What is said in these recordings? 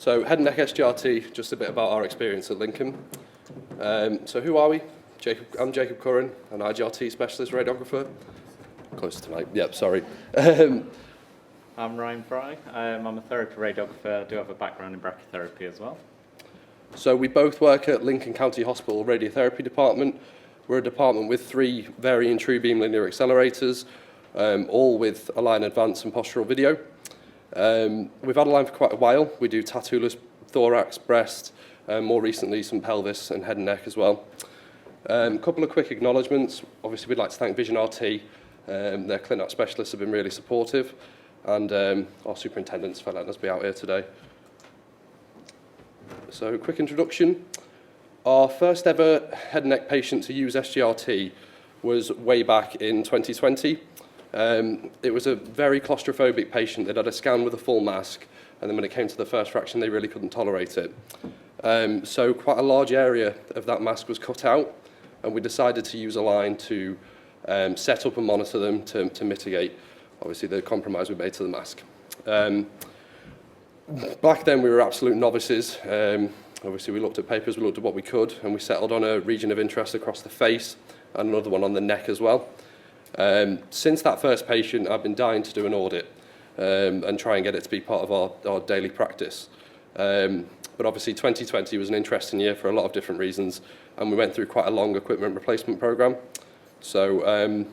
So head and neck SGRT, just a bit about our experience at Lincoln. So who are we? I'm Jacob Curran, an IGRT specialist radiographer. Close to tonight, yep, sorry. I'm Ryan Fry. I'm a therapy radiographer. I do have a background in brachytherapy as well. So we both work at Lincoln County Hospital Radiotherapy Department. We're a department with 3 varying true beam linear accelerators, all with Align Advanced and postural video. We've had Align for quite a while. We do tattooless thorax, breast, more recently some pelvis and head and neck as well. A couple of quick acknowledgements. Obviously, we'd like to thank Vision RT. Their clinic specialists have been really supportive, and our superintendents for letting us be out here today. So, quick introduction. Our first ever head and neck patient to use SGRT was way back in 2020. It was a very claustrophobic patient that had a scan with a full mask, and then when it came to the first fraction, they really couldn't tolerate it. So quite a large area of that mask was cut out, and we decided to use Align to set up and monitor them to mitigate, obviously, the compromise we made to the mask. Back then, we were absolute novices. Obviously, we looked at papers, we looked at what we could, and we settled on a region of interest across the face and another one on the neck as well. Since that first patient, I've been dying to do an audit and try and get it to be part of our daily practice. But obviously 2020 was an interesting year for a lot of different reasons, and we went through quite a long equipment replacement program. So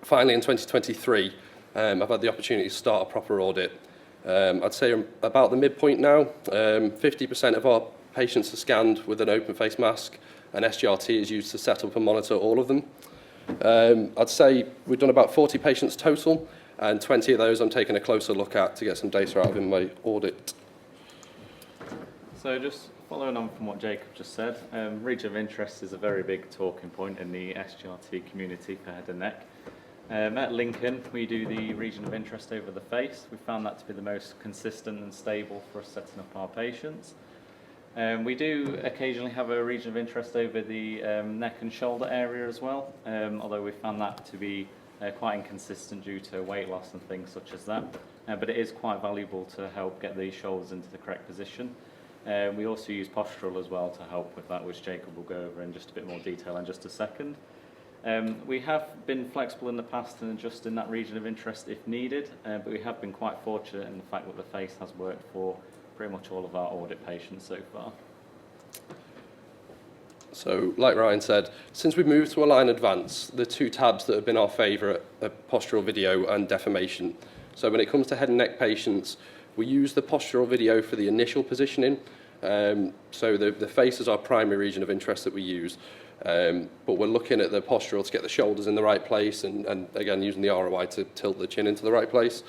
finally in 2023, I've had the opportunity to start a proper audit. I'd say I'm about the midpoint now. 50% of our patients are scanned with an open face mask, and SGRT is used to set up and monitor all of them. I'd say we've done about 40 patients total, and 20 of those I'm taking a closer look at to get some data out of in my audit. So just following on from what Jacob just said, region of interest is a very big talking point in the SGRT community for head and neck. At Lincoln, we do the region of interest over the face. We found that to be the most consistent and stable for us setting up our patients. We do occasionally have a region of interest over the neck and shoulder area as well, although we found that to be quite inconsistent due to weight loss and things such as that. But it is quite valuable to help get the shoulders into the correct position. We also use postural as well to help with that, which Jacob will go over in just a bit more detail in just a second. We have been flexible in the past and adjusting that region of interest if needed, but we have been quite fortunate in the fact that the face has worked for pretty much all of our audit patients so far. So, like Ryan said, since we moved to Align Advanced, the 2 tabs that have been our favourite are postural video and deformation. So when it comes to head and neck patients, we use the postural video for the initial positioning. So the face is our primary region of interest that we use. But we're looking at the postural to get the shoulders in the right place and again, using the ROI to tilt the chin into the right place.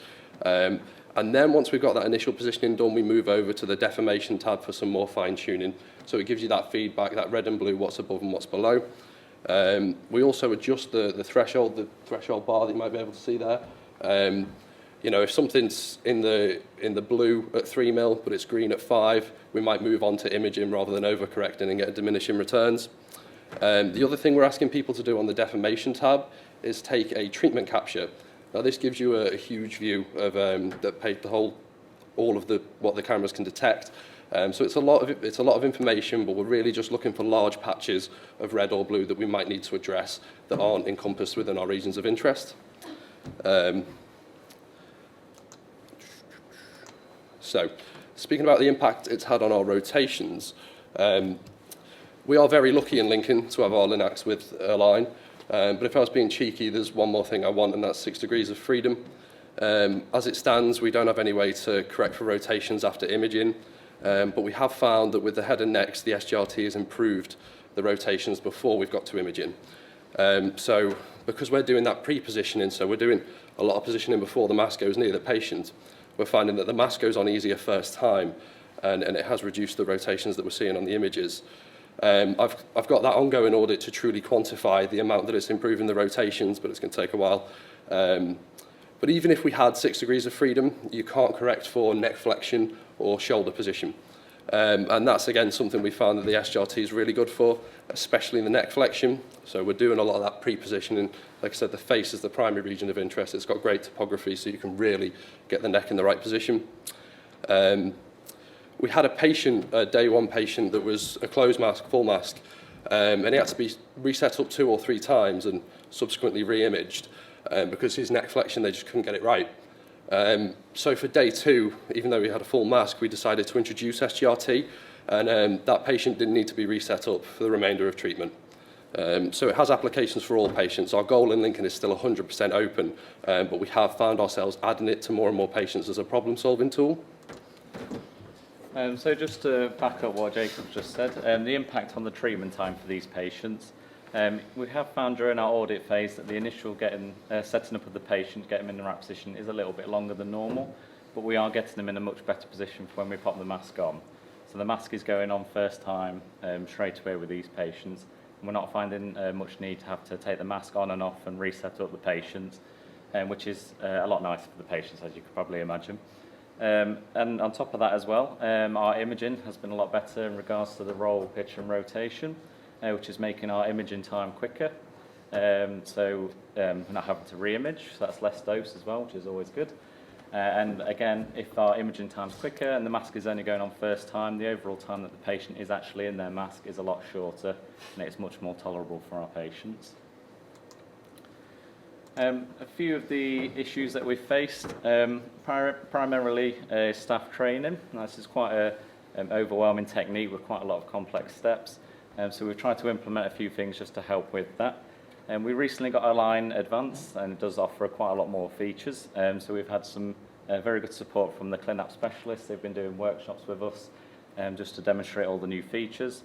And then once we've got that initial positioning done, we move over to the deformation tab for some more fine tuning. So it gives you that feedback, that red and blue, what's above and what's below. We also adjust the threshold bar that you might be able to see there. You know, if something's in the blue at 3 mil, but it's green at 5, we might move on to imaging rather than overcorrecting and get diminishing returns. The other thing we're asking people to do on the deformation tab is take a treatment capture. Now, this gives you a huge view of all of what the cameras can detect. So it's a lot of information, but we're really just looking for large patches of red or blue that we might need to address that aren't encompassed within our regions of interest. So, speaking about the impact it's had on our rotations, we are very lucky in Lincoln to have our Linacs with Align. But if I was being cheeky, there's one more thing I want, and that's 6 degrees of freedom. As it stands, we don't have any way to correct for rotations after imaging, but we have found that with the head and necks, the SGRT has improved the rotations before we've got to imaging. So because we're doing that pre-positioning, so we're doing a lot of positioning before the mask goes near the patient, we're finding that the mask goes on easier first time, and it has reduced the rotations that we're seeing on the images. I've got that ongoing audit to truly quantify the amount that it's improving the rotations, but it's going to take a while. But even if we had 6 degrees of freedom, you can't correct for neck flexion or shoulder position. And that's, again, something we found that the SGRT is really good for, especially in the neck flexion. So we're doing a lot of that pre-positioning. Like I said, the face is the primary region of interest. It's got great topography, so you can really get the neck in the right position. we had a patient, a day one patient, that was a closed mask, full mask, and he had to be reset up 2 or 3 times and subsequently re-imaged because his neck flexion, they just couldn't get it right. So for day 2, even though we had a full mask, we decided to introduce SGRT, and that patient didn't need to be reset up for the remainder of treatment. So it has applications for all patients. Our goal in Lincoln is still 100% open, but we have found ourselves adding it to more and more patients as a problem-solving tool. So just to back up what Jacob just said, the impact on the treatment time for these patients, we have found during our audit phase that the initial setting up of the patient, getting them in the right position, is a little bit longer than normal, but we are getting them in a much better position for when we pop the mask on. So the mask is going on first time straight away with these patients, and we're not finding much need to have to take the mask on and off and reset up the patients, which is a lot nicer for the patients, as you could probably imagine. And on top of that as well, our imaging has been a lot better in regards to the roll, pitch and rotation, which is making our imaging time quicker. So we're not having to re-image, so that's less dose as well, which is always good. And again, if our imaging time's quicker and the mask is only going on first time, the overall time that the patient is actually in their mask is a lot shorter, and it's much more tolerable for our patients. A few of the issues that we've faced, primarily staff training. Now, this is quite an overwhelming technique with quite a lot of complex steps. So we've tried to implement a few things just to help with that. We recently got Align Advanced, and it does offer quite a lot more features. So we've had some very good support from the ClinApp specialists. They've been doing workshops with us just to demonstrate all the new features.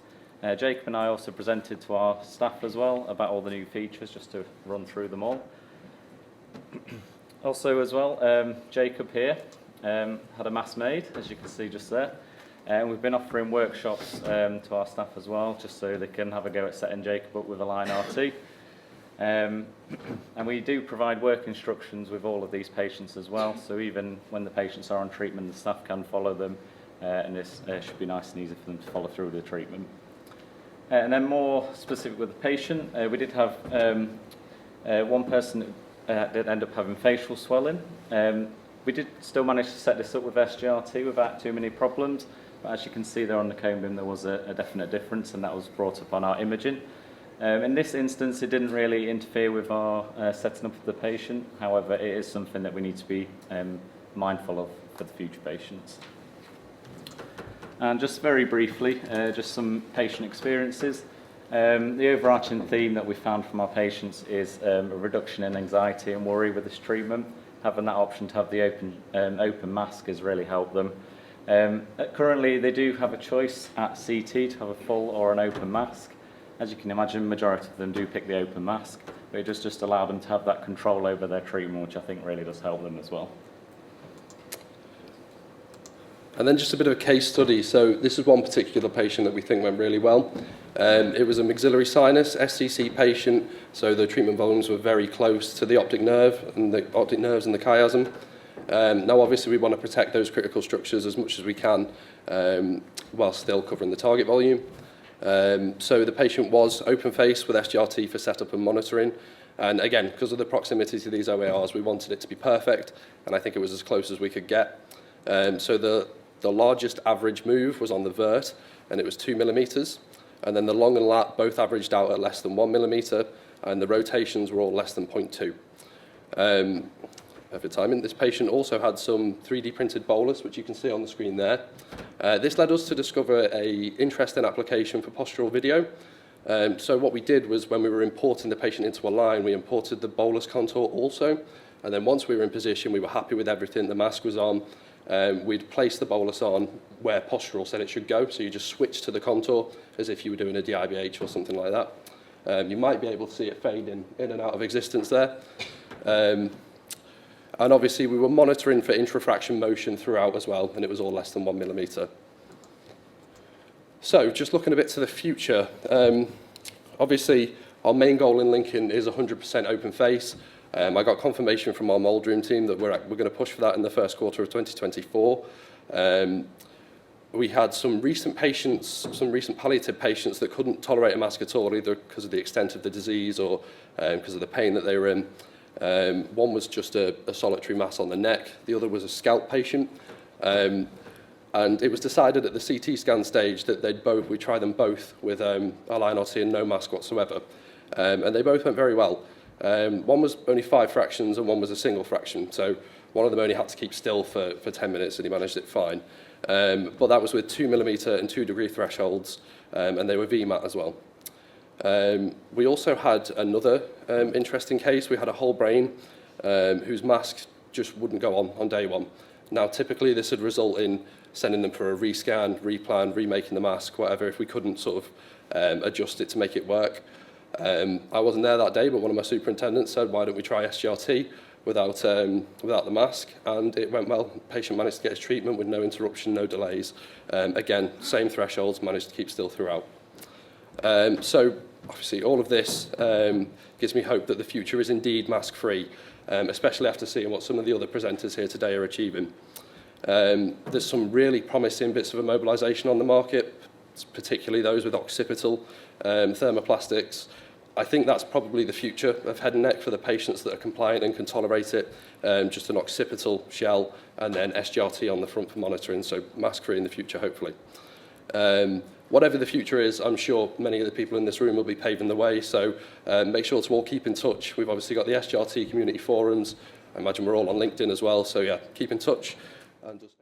Jacob and I also presented to our staff as well about all the new features, just to run through them all. Also as well, Jacob here had a mask made, as you can see just there. And we've been offering workshops to our staff as well, just so they can have a go at setting Jacob up with Align RT. And we do provide work instructions with all of these patients as well, so even when the patients are on treatment, the staff can follow them, and this should be nice and easy for them to follow through the treatment. And then more specific with the patient, we did have one person did end up having facial swelling. We did still manage to set this up with SGRT without too many problems, but as you can see there on the cone beam, there was a definite difference, and that was brought up on our imaging. In this instance, it didn't really interfere with our setting up of the patient. However, it is something that we need to be mindful of for the future patients. And just very briefly, just some patient experiences. The overarching theme that we found from our patients is a reduction in anxiety and worry with this treatment. Having that option to have the open mask has really helped them. Currently, they do have a choice at CT to have a full or an open mask. As you can imagine, the majority of them do pick the open mask, but it does just allow them to have that control over their treatment, which I think really does help them as well. And then just a bit of a case study. So this is one particular patient that we think went really well. It was a maxillary sinus, SCC patient, so the treatment volumes were very close to the optic nerve and the optic nerves and the chiasm. Now, obviously, we want to protect those critical structures as much as we can while still covering the target volume. So the patient was open-face with SGRT for setup and monitoring. And again, because of the proximity to these OARs, we wanted it to be perfect, and I think it was as close as we could get. So the largest average move was on the vert, and it was 2 millimeters. And then the long and lat both averaged out at less than 1 millimeter, and the rotations were all less than 0.2. Perfect timing. This patient also had some 3D printed bolus, which you can see on the screen there. This led us to discover an interesting application for postural video. So what we did was, when we were importing the patient into Align, we imported the bolus contour also. And then once we were in position, we were happy with everything, the mask was on, we'd place the bolus on where postural said it should go. So you just switch to the contour as if you were doing a DIBH or something like that. You might be able to see it fade in and out of existence there. And obviously, we were monitoring for intrafraction motion throughout as well, and it was all less than 1 millimeter. So just looking a bit to the future, obviously, our main goal in Lincoln is 100% open face. I got confirmation from our mould room team that we're going to push for that in the first quarter of 2024. We had some recent patients, some recent palliative patients that couldn't tolerate a mask at all, either because of the extent of the disease or because of the pain that they were in. One was just a solitary mass on the neck. The other was a scalp patient. And it was decided at the CT scan stage that we'd try them both with IGRT and no mask whatsoever. And they both went very well. One was only 5 fractions and one was a single fraction. So one of them only had to keep still for 10 minutes and he managed it fine. But that was with 2mm and 2 degree thresholds, and they were VMAT as well. We also had another interesting case. We had a whole brain whose mask just wouldn't go on day one. Now, typically this would result in sending them for a rescan, replan, remaking the mask, whatever, if we couldn't sort of adjust it to make it work. I wasn't there that day, but one of my superintendents said, why don't we try SGRT without the mask? And it went well. The patient managed to get his treatment with no interruption, no delays. Again, same thresholds, managed to keep still throughout. So obviously all of this gives me hope that the future is indeed mask-free, especially after seeing what some of the other presenters here today are achieving. There's some really promising bits of immobilisation on the market, particularly those with occipital thermoplastics. I think that's probably the future of head and neck for the patients that are compliant and can tolerate it. Just an occipital shell and then SGRT on the front for monitoring, so mask-free in the future, hopefully. Whatever the future is, I'm sure many of the people in this room will be paving the way, so make sure to all keep in touch. We've obviously got the SGRT community forums. I imagine we're all on LinkedIn as well, so yeah, keep in touch. And just